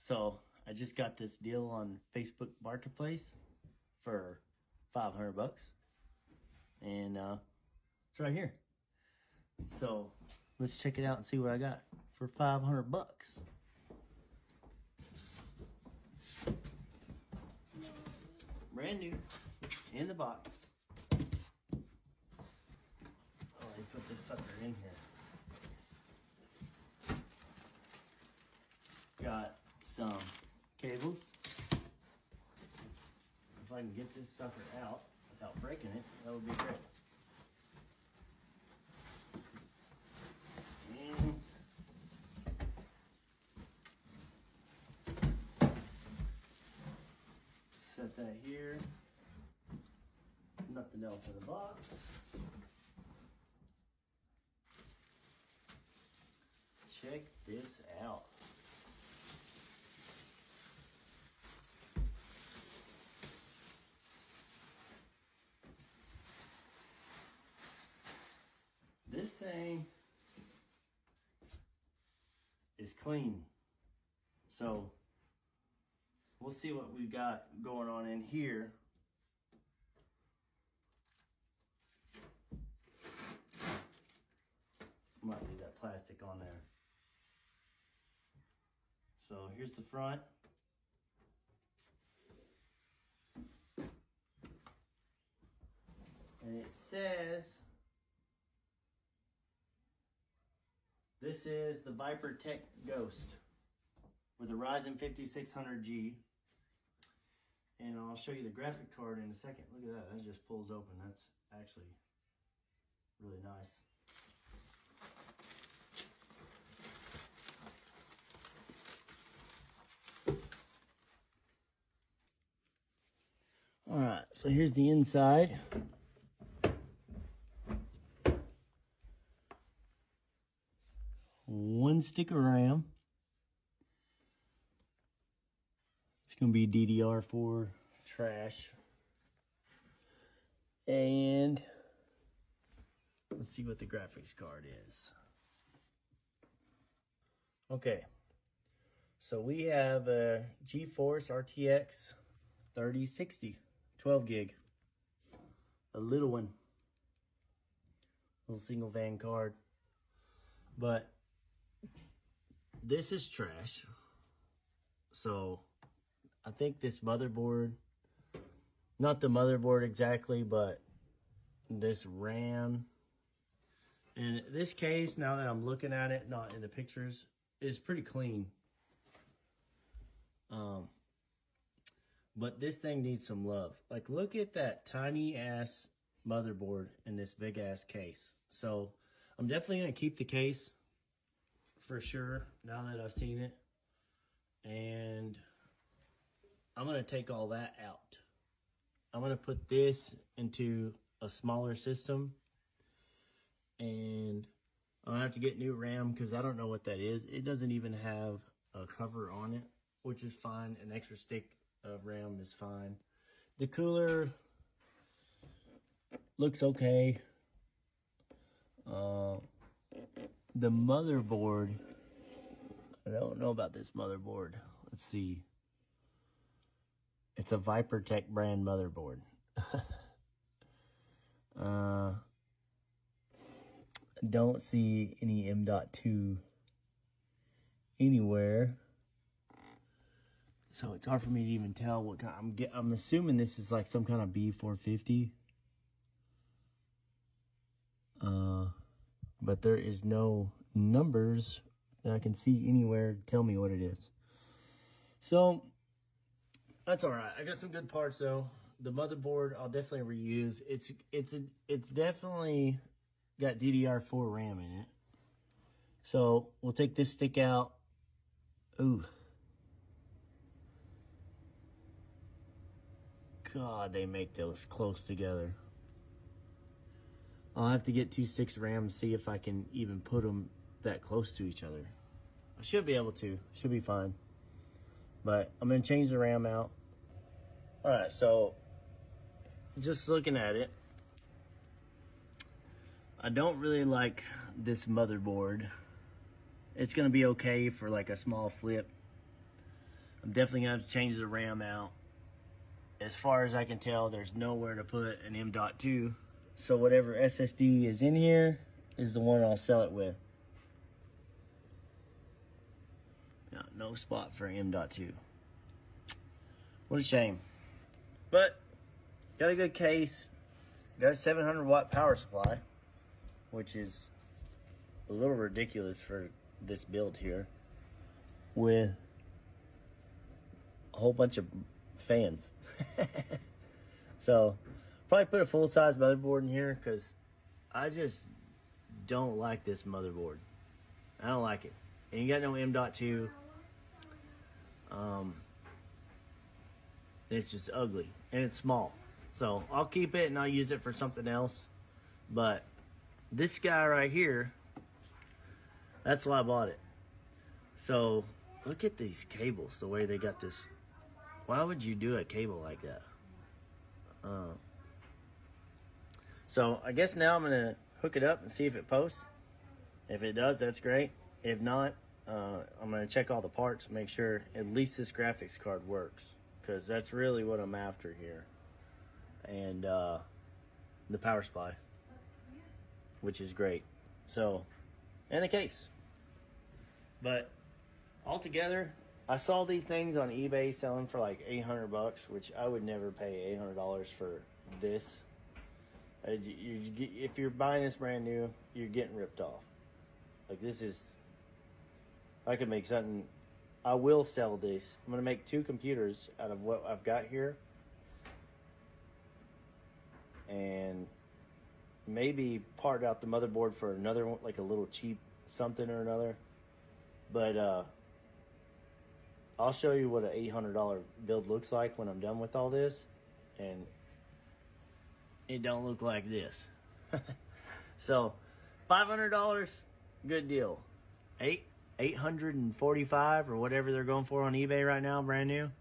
So I just got this deal on Facebook Marketplace for 500 bucks. And it's right here. So let's check it out and see what I got for 500 bucks. Brand new in the box. Oh, I put this sucker in here. Got some cables. If I can get this sucker out without breaking it, that would be great. And set that here. Nothing else in the box. Check this out. This thing is clean. So we'll see what we've got going on in here. Might leave that plastic on there. So here's the front. And it says, this is the ViperTech Ghost with a Ryzen 5600G. And I'll show you the graphic card in a second. Look at that, that just pulls open. That's actually really nice. All right, so here's the inside. One stick of RAM. It's gonna be DDR4 trash. And let's see what the graphics card is. Okay, so we have a GeForce RTX 3060, 12 gig, a little one, little single van card. But this is trash. So I think this motherboard, not the motherboard exactly, but this RAM. And this case, now that I'm looking at it, not in the pictures, is pretty clean. But this thing needs some love. Like, look at that tiny ass motherboard in this big ass case. So I'm definitely gonna keep the case for sure now that I've seen it. And I'm gonna take all that out. I'm gonna put this into a smaller system, and I'll have to get new RAM because I don't know what that is. It doesn't even have a cover on it, which is fine. An extra stick of RAM is fine. The cooler looks okay. The motherboard, I don't know about this motherboard. Let's see. It's a ViperTech brand motherboard. Don't see any M.2 anywhere. So it's hard for me to even tell what kind. I'm assuming this is like some kind of B450. But there is no numbers that I can see anywhere to tell me what it is. So that's all right. I got some good parts though. The motherboard I'll definitely reuse. It's definitely got DDR4 RAM in it. So we'll take this stick out. Ooh. God, they make those close together. I'll have to get 2 sticks of RAM, see if I can even put them that close to each other. I should be able to. Should be fine. But I'm going to change the RAM out. Alright, so just looking at it, I don't really like this motherboard. It's going to be okay for like a small flip. I'm definitely going to have to change the RAM out. As far as I can tell, there's nowhere to put an M.2. So whatever SSD is in here is the one I'll sell it with. No spot for M.2. What a shame. But got a good case. Got a 700 watt power supply, which is a little ridiculous for this build here, with a whole bunch of fans. So probably put a full-size motherboard in here because I just don't like this motherboard. I don't like it. And you got no M.2. It's just ugly and it's small. So I'll keep it and I'll use it for something else. But this guy right here, that's why I bought it. So look at these cables, the way they got this. Why would you do a cable like that? So I guess now I'm gonna hook it up and see if it posts. If it does, that's great. If not, I'm gonna check all the parts, make sure at least this graphics card works, because that's really what I'm after here. And the power supply, which is great. So, and the case. But altogether, I saw these things on eBay selling for like $800, which I would never pay $800 for this. If you're buying this brand new, you're getting ripped off. Like, this is, I could make something. I will sell this. I'm gonna make 2 computers out of what I've got here, and maybe part out the motherboard for another one, like a little cheap something or another. But I'll show you what an $800 build looks like when I'm done with all this, and it don't look like this. So $500, good deal. $845 or whatever they're going for on eBay right now, brand new.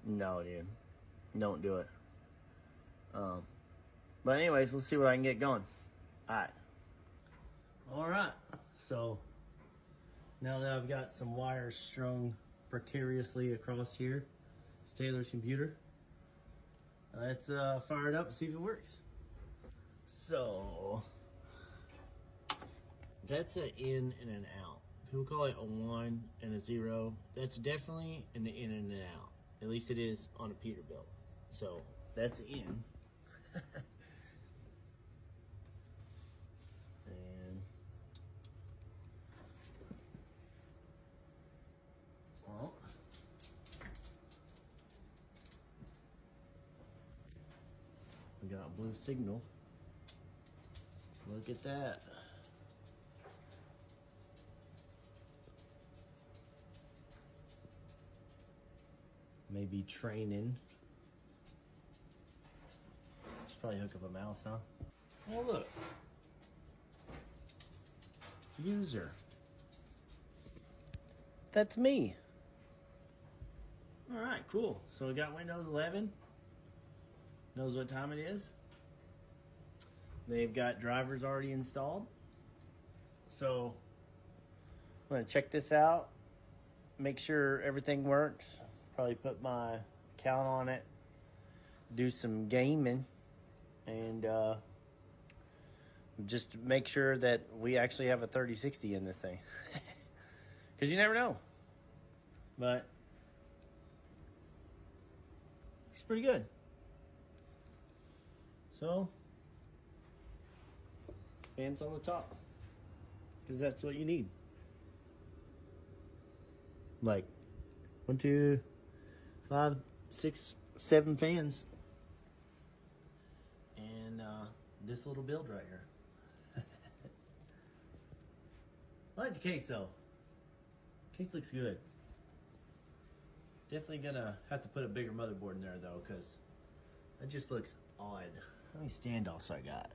No, dude, don't do it. But anyways, we'll see what I can get going. All right. So now that I've got some wires strung precariously across here to Taylor's computer, let's fire it up and see if it works. So that's an in and an out. People call it a 1 and a 0. That's definitely an in and an out. At least it is on a Peterbilt. So that's in. And well, we got a blue signal. Look at that. Maybe training. Should probably hook up a mouse, huh? Oh, look. User. That's me. All right, cool. So we got Windows 11. Knows what time it is. They've got drivers already installed. So I'm gonna check this out, make sure everything works. Probably put my account on it, do some gaming, and just make sure that we actually have a 3060 in this thing. Because you never know. But it's pretty good. So, fans on the top, because that's what you need. Like 1, 2, 5, 6, 7 fans, and this little build right here. I like the case though. Case looks good. Definitely gonna have to put a bigger motherboard in there though, because that just looks odd. How many standoffs I got?